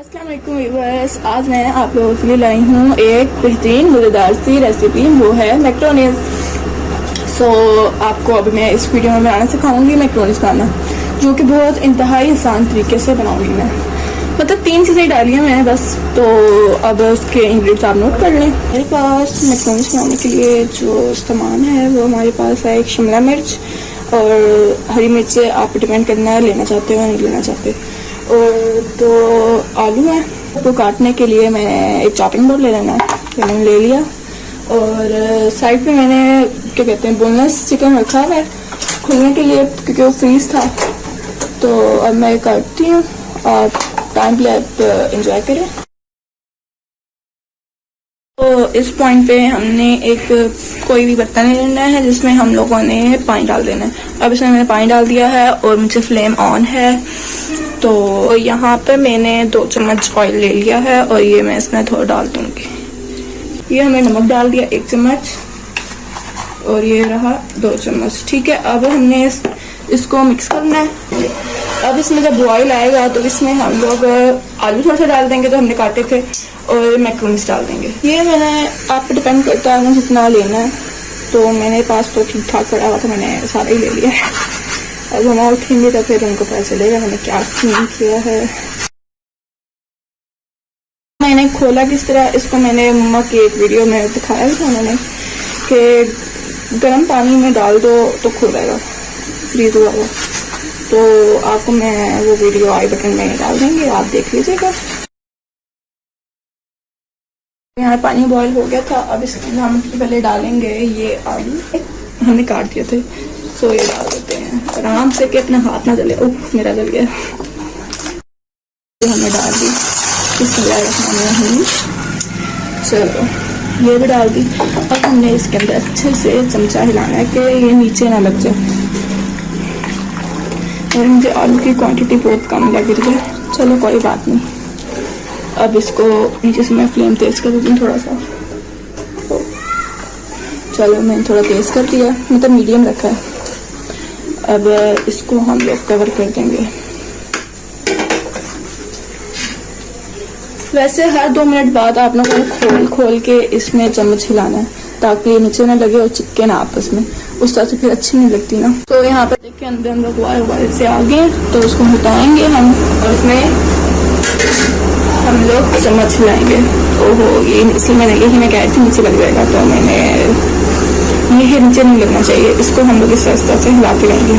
अस्सलाम वालेकुम व्यूअर्स, आज मैं आप लोगों के लिए लाई हूँ एक बेहतरीन मज़ेदार सी रेसिपी। वो है मैक्रोनीज। आपको अभी मैं इस वीडियो में बनाना सिखाऊंगी मैक्रोनीज बनाना, जो कि बहुत इंतहाई आसान तरीके से बनाऊंगी मैं। मतलब 3 चीज़ें डाली हैं मैंने बस। तो अब उसके इंग्रेडिएंट्स आप नोट कर लें। मेरे पास मैक्रोनीज बनाने के लिए जो सामान है वो हमारे पास है एक शिमला मिर्च और हरी मिर्च से आप डिपेंड करना है लेना चाहते हो या नहीं लेना चाहते। और 2 आलू हैं। तो काटने के लिए मैंने एक चॉपिंग बोर्ड ले लेना है, ये मैंने ले लिया। और साइड पे मैंने क्या कहते हैं बोनलेस चिकन रखा है खुलने के लिए, क्योंकि वो फ्रीज था। तो अब मैं काटती हूँ और टाइम पे आप इंजॉय करें। तो इस पॉइंट पे हमने एक कोई भी बर्तन लेना है जिसमें हम लोगों ने पानी डाल देना है। अब इसमें मैंने पानी डाल दिया है और मुझे फ्लेम ऑन है। तो यहाँ पे मैंने 2 चम्मच ऑयल ले लिया है और ये मैं इसमें थोड़ा डाल दूंगी। ये हमने नमक डाल दिया 1 चम्मच और ये रहा 2 चम्मच। ठीक है, अब हमने इसको मिक्स करना है। अब इसमें जब बॉयल आएगा तो इसमें हम लोग आलू थोड़ा सा डाल देंगे जो हमने काटे थे और मैक्रोनीज डाल देंगे। ये मैंने आप पे डिपेंड करता है जितना लेना है। तो मेरे पास तो ठीक ठाक पड़ा हुआ था, मैंने सारा ही ले लिया है। अब हम उठेंगे तो फिर उनको पता चलेगा मैंने क्या किया है। मैंने खोला किस तरह, इसको मैंने मम्मा की एक वीडियो में दिखाया था उन्होंने कि गर्म पानी में डाल दो तो खुलेगा, फ्रीज हुआ वो। तो आपको मैं वो वीडियो आई बटन में डाल देंगे, आप देख लीजिएगा। यहाँ पानी बॉईल हो गया था। अब इसके हम पहले डालेंगे ये आलू हमने काट दिए थे। तो ये डाल देते हैं आराम से कि अपना हाथ ना जले। उफ, मेरा जल गया। तो हमने डाल दी, चलो ये भी डाल दी। अब हमने इसके अंदर अच्छे से चमचा हिलाना है कि ये नीचे ना लग जाए। और मुझे आलू की क्वांटिटी बहुत कम लग रही है, चलो कोई बात नहीं। अब इसको नीचे से मैं फ्लेम तेज कर देती हूँ थोड़ा सा। तो चलो मैंने थोड़ा तेज कर दिया, मतलब मीडियम रखा है। अब इसको हम लोग कवर कर देंगे। वैसे हर 2 मिनट बाद आप लोगों को खोल के इसमें चम्मच हिलाना है ताकि ये नीचे ना लगे और चिपके ना आपस में। उस तरह से फिर अच्छी नहीं लगती ना। तो यहाँ पर देखिए अंदर हम लोग वायर से आ गए, तो उसको हटाएंगे हम और इसमें हम लोग चम्मच हिलाएंगे। ओहो, ये इसलिए मैंने यही मैं कह रही थी नीचे लग जाएगा, तो मैंने ये नीचे नहीं लगना चाहिए। इसको हम लोग इस तरह से हिलाते रहेंगे।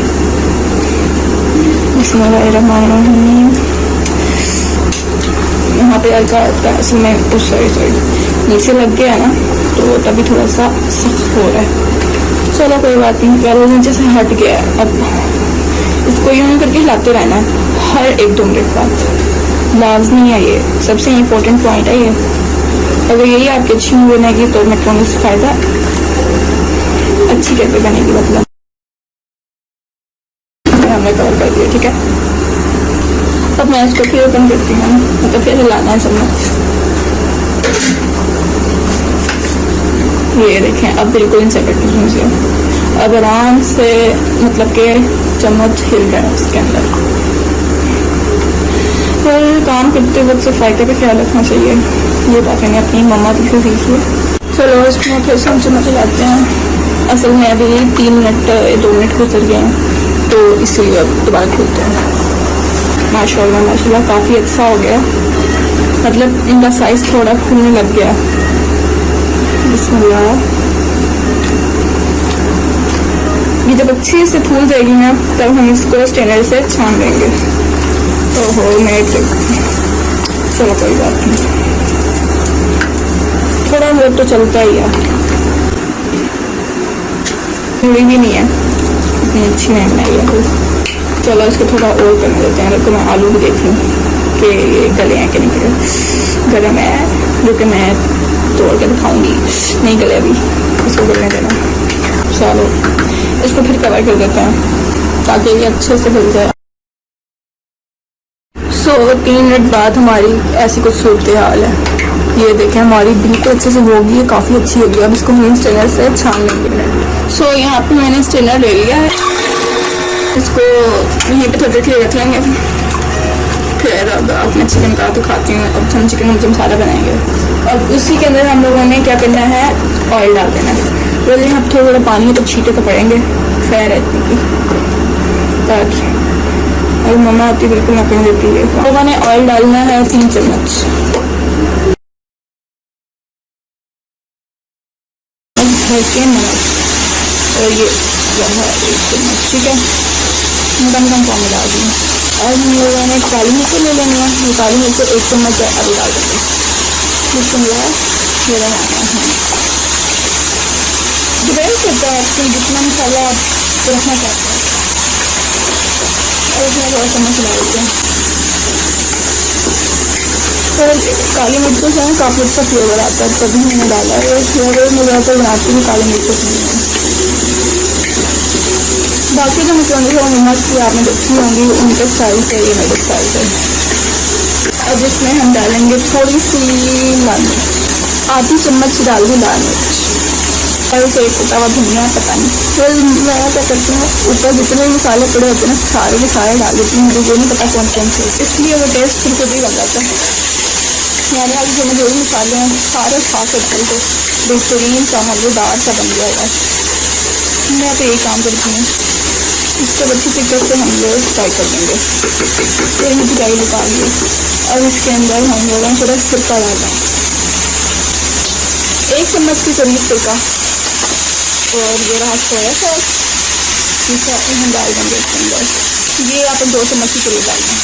यहाँ पे सॉरी नीचे लग गया ना, तो तभी थोड़ा सा सख्त हो रहा है। चलो कोई बात नहीं, वो नीचे से हट गया है। अब इसको यूं करके हिलाते रहना है हर 1-2 मिनट बाद। लाजमी है, ये सबसे इम्पोर्टेंट पॉइंट है ये। अगर यही आपकी अच्छी बनेगी तो मैक्रोनीज फायदा अच्छी कैसे बनेगी। मतलब हमने कवर कर दिया, ठीक है। अब मैं इसको फिर ओपन करती हूँ, मतलब फिर हिलाना है चम्मच। ये देखें अब बिल्कुल इनसे कटी मुझे। अब आराम से मतलब के चम्मच हिल रहा है उसके अंदर। फिर काम करते वक्त सफाई का भी ख्याल रखना चाहिए, ये बात मैंने अपनी मम्मा की से सीखी है। चलो इसमें फिर से हम चम्मच हिलाते हैं। असल में अभी 3 मिनट 2 मिनट गुजर गए हैं, तो इसलिए अब दोबारा खोलते हैं। माशाल्लाह माशाल्लाह काफ़ी अच्छा हो गया, मतलब इनका साइज थोड़ा खुलने लग गया। बिस्मिल्लाह। ये जब अच्छी से फूल जाएगी ना तब हम इसको स्ट्रेनर से छान देंगे। ओहो चलो कोई बात नहीं, थोड़ा बहुत तो चलता ही है, थोड़ी भी नहीं है, इतनी अच्छी नहीं बनाई है। चलो इसको थोड़ा और करने देते हैं। तो मैं आलू भी देख लूँ कि ये गले हैं कि नहीं गले में है, जो कि मैं तोड़ के दिखाऊंगी। नहीं गले अभी, इसको गलने देना। चलो इसको फिर कवर कर देते हैं ताकि ये अच्छे से गल जाए। 3 मिनट बाद हमारी ऐसी कुछ सूरत हाल है। ये देखें हमारी बिल्कुल अच्छे से होगी, ये काफ़ी अच्छी होगी। अब इसको हम स्ट्रेनर से छान लेंगे। यहाँ पे मैंने स्ट्रेनर ले लिया है, इसको यहीं पे थोड़ी देर रख लेंगे। फिर अब अपने चिकन का तो खाती हूँ। अब हम चिकन मुझे मसाला बनाएंगे और उसी के अंदर हम लोगों ने क्या करना है, ऑयल डाल देना है। पहले यहाँ थोड़ा थोड़ा पानी है तो छींटे तो पड़ेंगे, खैर रहती की ताकि और मम्मा आती बिल्कुल ना कर देती है। लोगों ने ऑयल डालना है 3 चम्मच, भर के नमक, और ये 1 चम्मच, ठीक है, कम कम पानी डाल दूँ। और हम लोगों ने काली मिर्च ले लेनी है, ये काली मिर्च 1 चम्मच है, अभी डाल देंगे। ये बनाना है, डिपेंड करता है आपको जितना मसाला आप रखना चाहते हैं। और इसमें थोड़ा सा मसाला डालते हैं, तो काली मिर्चों से काफ़ी अच्छा फ्लेवर आता है, तभी मैंने डाला है। फ्लेवर मैं ज़्यादातर बनाती हूँ काली मिर्चों से। बाकी जो मसाले जो मम्मा की आपने देखी होंगी उनके स्टाइल से, ये मेरे स्टाइल से। अब इसमें हम डालेंगे थोड़ी सी लाल मिर्च, आधी चम्मच डाल दी लाल मिर्च, और उसे एक उठा हुआ धनिया, पता नहीं फिर मैं क्या करती हूँ, ऊपर जितने भी मसाले पड़े होते हैं ना सारे के सारे डाल देती हूँ, मुझे नहीं पता कौन कौन से, इसलिए वो टेस्ट फिर खुद ही लग जाता है। हमारे यहाँ जो जो भी मसाले हैं सारे खा सकते तो बेहतरीन सा मज़ेदार सा बन गया है। मैं तो यही काम करती हूँ, इसको अच्छी तरीके से हम लोग फ्राई कर देंगे। फिर मुझे फ्राई निकाल ली, और इसके अंदर हम लोगों ने थोड़ा सिरका डाला, 1 चम्मच के करीब सिरका, और ये रहा सोया सॉस, ठीक है, हम डाल देंगे इसके अंदर। ये आप 2 चम्मच के करीब डाल दें।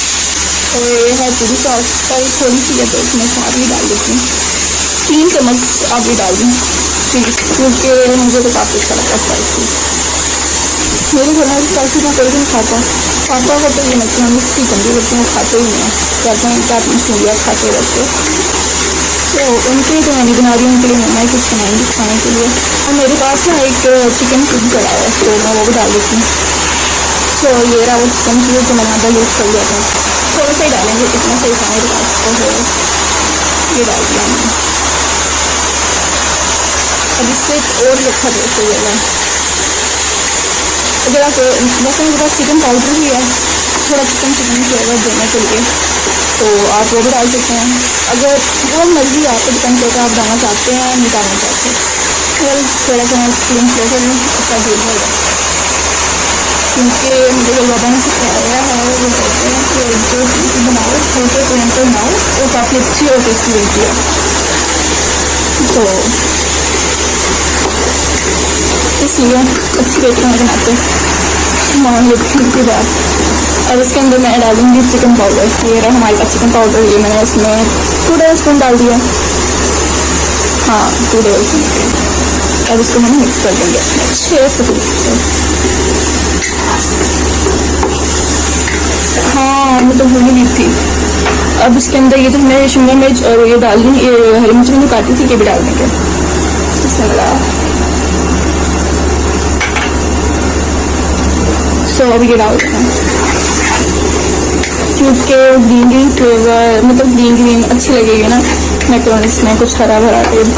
और ये है पूरी सॉस, और थोड़ी सी है तो इसमें सारी डाल देती हूँ, 3 चम्मच आप भी डाल दूँ प्लीज़, क्योंकि मुझे तो काफ़ी अच्छा लगता है स्पाइसी। मेरे घर में स्पाइसी ना कोई नहीं खाता, पापा को तो ये लगता है मिर्ची गंदी लगती है, खाते ही नहीं, कहते हैं क्या मछलियाँ खाते रहते। तो उनके तो मैं नहीं बना रही हूँ, उनके लिए मम्मा ही कुछ बनाएंगी खाने के लिए। और मेरे पास ना एक चिकन क्यूब पड़ा है, तो मैं वो भी डाल देती हूँ। तो ये रहा वो चिकन क्यूब जो मैंने आधा यूज़ कर लिया था, थोड़ा सा ही डालेंगे, इतना सही था मेरे पास, तो ये डाल दिया हमने। अब इससे और अच्छा टेस्ट हो जाएगा। अगर आप वैसे मेरे पास चिकन पाउडर भी है, थोड़ा चिकन फ्लेवर देने के लिए, तो आप वो भी डाल सकते हैं। अगर वो मर्जी आप डिपेंड करता है, आप डालना चाहते हैं नहीं डालना चाहते। फिर थोड़ा सा चिकन फ्लेवर में अच्छा दूर होगा, क्योंकि मुझे जो बाबा ने सिखाया है वो कहते हैं कि जो चीज़ बनाओ छोटे फ्लेम पर बनाओ वो काफ़ी अच्छी और टेस्टी बनती है। तो इसलिए अच्छी तरीके में बनाते हैं, मान लेती की बात। और इसके अंदर मैं डालूंगी चिकन पाउडर, ये रहा हमारे पास चिकन पाउडर, ये मैंने इसमें 2 टेबल स्पून डाल दिया, हाँ 2 टेबल स्पून। अब इसको हम मिक्स कर देंगे अच्छे से। हाँ मैं तो भूल ही थी। अब इसके अंदर ये तो हमने शिमला मिर्च और ये डाल दी, ये हरी मिर्च मैंने काटी थी, ये भी डाल देंगे। सो अब ये डाल देते हैं, क्योंकि ग्रीन ग्रीन फ्लेवर, मतलब ग्रीन ग्रीन अच्छी लगेगी ना मैक्रोनीस में, कुछ हरा भरा टाइप।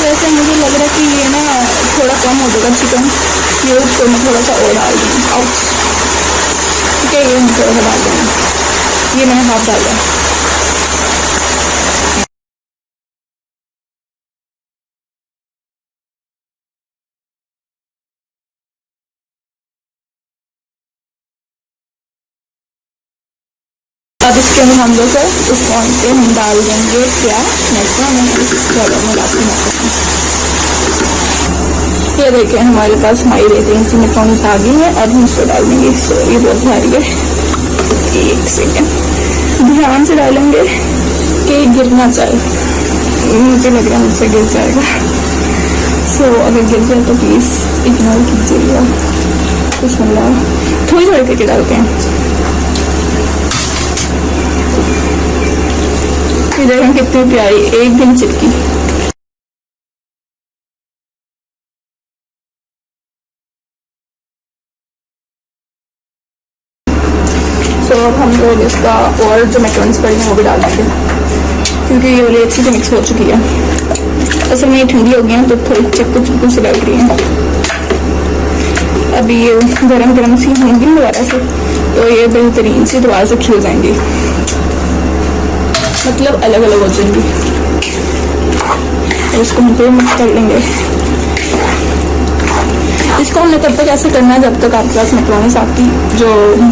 वैसे मुझे लग रहा है कि ये ना थोड़ा कम हो जाएगा चिकन, ये उसको मैं थोड़ा सा और डाल दूँ, ठीक है, ये हम थोड़ा सा डाल देंगे, ये मैंने हाफ डाला। अब इसके अंदर हम लोग इस पॉइंट पे हम डाल देंगे क्या ये देखें हमारे पास हमारी रेटिंग सी मैक्रोनीस आ गई है। अब हम इसको डाल देंगे, ये बहुत भारी है, 1 सेकेंड ध्यान से डालेंगे कि गिरना चाहिए, मुझे लग रहा है मुझसे गिर जाएगा। सो अगर गिर जाए तो प्लीज़ इग्नोर कीजिएगा, कुछ मतलब थोड़ी थोड़ी करके डालते हैं। इधर कितनी प्यारी, एक दिन चिपकी। तो अब हम लोग इसका और जो मैक्रोनीस पड़ी हैं वो भी डाल देंगे, क्योंकि ये वाली अच्छी से मिक्स हो चुकी है। असल में ये ठंडी हो गई है तो थोड़ी चिपकू से लग रही है। अभी ये गरम गरम सी होंगी दोबारा से तो ये बेहतरीन से दोबारा से खिल जाएंगी, मतलब अलग अलग हो जाएंगी। इसको हम फिर मिक्स कर लेंगे। इसको हमने तब तक ऐसे करना है जब तक आपके पास मैक्रोनीस आपकी जो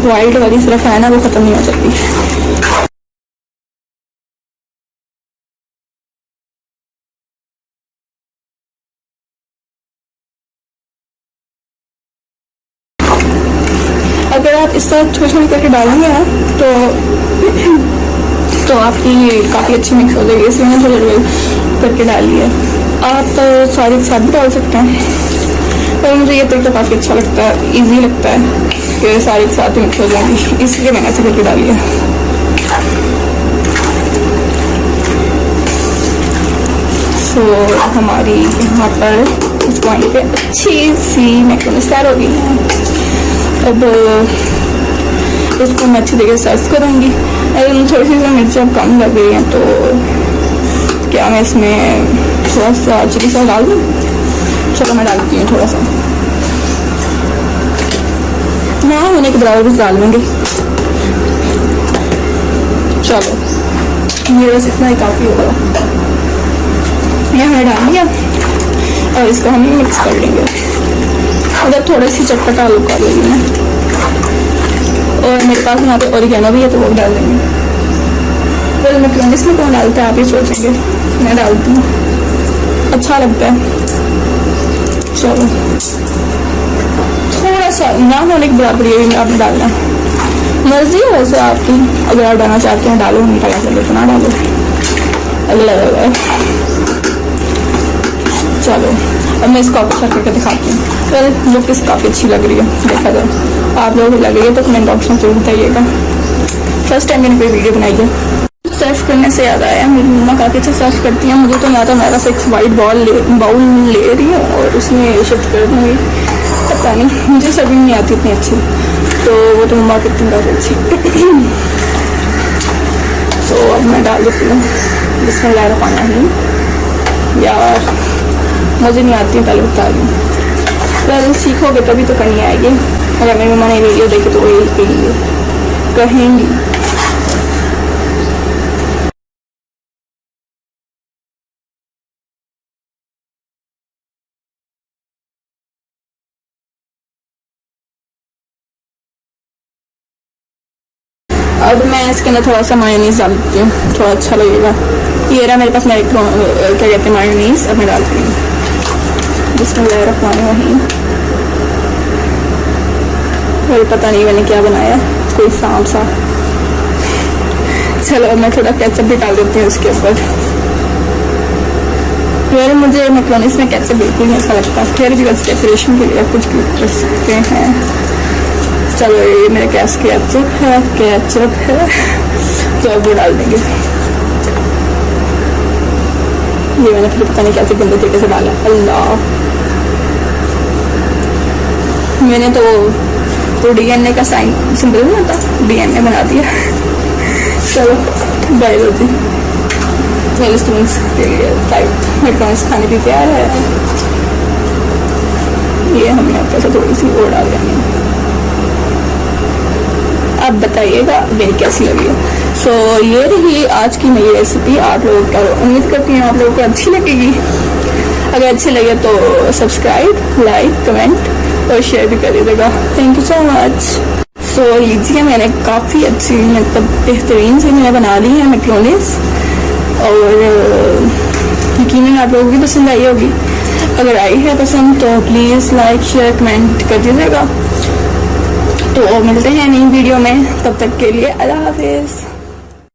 बॉइल्ड वाली सिर्फ है ना वो ख़त्म नहीं हो जाती। अगर आप इस तरह छोटी छोटी करके डालेंगे ना तो आपकी काफ़ी अच्छी मिक्स हो जाएगी, इसलिए मैंने थोड़ी थोड़ी करके डाली है। आप सारे के साथ भी डाल सकते हैं, पर मुझे ये तरीका काफ़ी अच्छा लगता है, इजी लगता है कि सारे के साथ मिक्स हो जाएंगी, इसलिए मैंने ऐसे करके डाली है। तो हमारी यहाँ पर इस पॉइंट पे अच्छी सी मैक्रोनीस तैयार हो गई है। अब इसको मैं अच्छी तरीके से सर्व करूँगी। अगर थोड़ी सी मिर्चें कम लग रही हैं तो क्या मैं इसमें थोड़ा सा चिली सॉस डाल दूँ? चलो मैं डालती हूँ थोड़ा सा, ना होने के बराबर भी डाल लूँगी। चलो ये बस इतना ही काफ़ी होगा। ये हमने डाल दिया और इसको हम मिक्स कर लेंगे। अगर थोड़ी सी चटपटा आलू कर लेंगे ना, और मेरे पास यहाँ पे ओरिगेनो भी है तो वो डाल देंगे। तो मैक्रोनीस में कौन डालता है आप ही सोचेंगे, मैं डालती हूँ, अच्छा लगता है। चलो थोड़ा सा ना होने के बराबर ये भी आपने डालना, मर्जी है वैसे आपकी, अगर आप डालना चाहते हैं डालो, नहीं डालना चाहते तो ना डालो, अगला है। चलो अब मैं इसको आपको करके दिखाती हूँ। फिर लुक इसकी काफ़ी अच्छी लग रही है, देखा जाए आप लोगों को लग रही है तो कमेंट बॉक्स में जरूर बताइएगा। फर्स्ट टाइम मैंने कोई वीडियो बनाई है। सर्व करने से याद आया, मेरी मम्मा काफ़ी अच्छा सर्व करती हैं, मुझे तो यहाँ तो मेरा से एक वाइट बाउल ले रही हूँ और उसमें शिफ्ट कर दूँगी। पता नहीं मुझे सर्विंग नहीं आती इतनी अच्छी, तो वो तो मम्मा कितनी ज़्यादा अच्छी। तो अब मैं डाल देती हूँ, जिसमें ला रहा पानी यार मुझे नहीं आती, पहले बता रही हूँ। पहले सीखोगे तभी तो करनी आएगी। अगर मेरी मम्मा ने वीडियो देखी तो वो यही कहेंगी। अब मैं इसके अंदर थोड़ा सा मायोनीज डाल देती हूँ, थोड़ा अच्छा लगेगा। ये रहा मेरे पास, मैं क्या कहते हैं मायोनीज, अब मैं डालती हूँ। बिस्मिल्लाहिर्रहमानिर्रहीम। मुझे पता नहीं मैंने क्या बनाया, कोई सांप सा। चलो अब मैं थोड़ा केचप भी डाल देती हूँ उसके ऊपर। फिर मुझे मैक्रोनीस में केचप बिल्कुल नहीं अच्छा लगता, फिर भी बस डेकोरेशन के लिए कुछ भी कर सकते हैं। चलो ये मेरे गैस केचप है तो अब वो डाल देंगे। ये मैंने फिर पता नहीं कैसे गंदे तरीके से डाला, अल्लाह। मैंने तो डीएनए का साइन सिंबल नहीं होता, डीएनए बना दिया। चलो बाय रोजी, मैक्रोनीस खाने की तैयार है। ये हमने ऊपर से थोड़ी सी और डाल देंगे। आप बताइएगा मेरी कैसी लगी है। सो ये रही आज की मेरी रेसिपी। आप लोगों को उम्मीद करती हूँ आप लोगों को अच्छी लगेगी। अगर अच्छी लगे तो सब्सक्राइब, लाइक, कमेंट और शेयर भी कर दीजिएगा। Thank you so much. So लीजिए, मैंने काफ़ी अच्छी मतलब बेहतरीन से मैंने बना ली है मैक्रोनीस, और यकीनन आप लोगों की पसंद आई होगी। अगर आई है पसंद तो प्लीज़ लाइक, शेयर, कमेंट कर दीजिएगा। तो मिलते हैं नई वीडियो में, तब तक के लिए अल्लाह हाफिज़।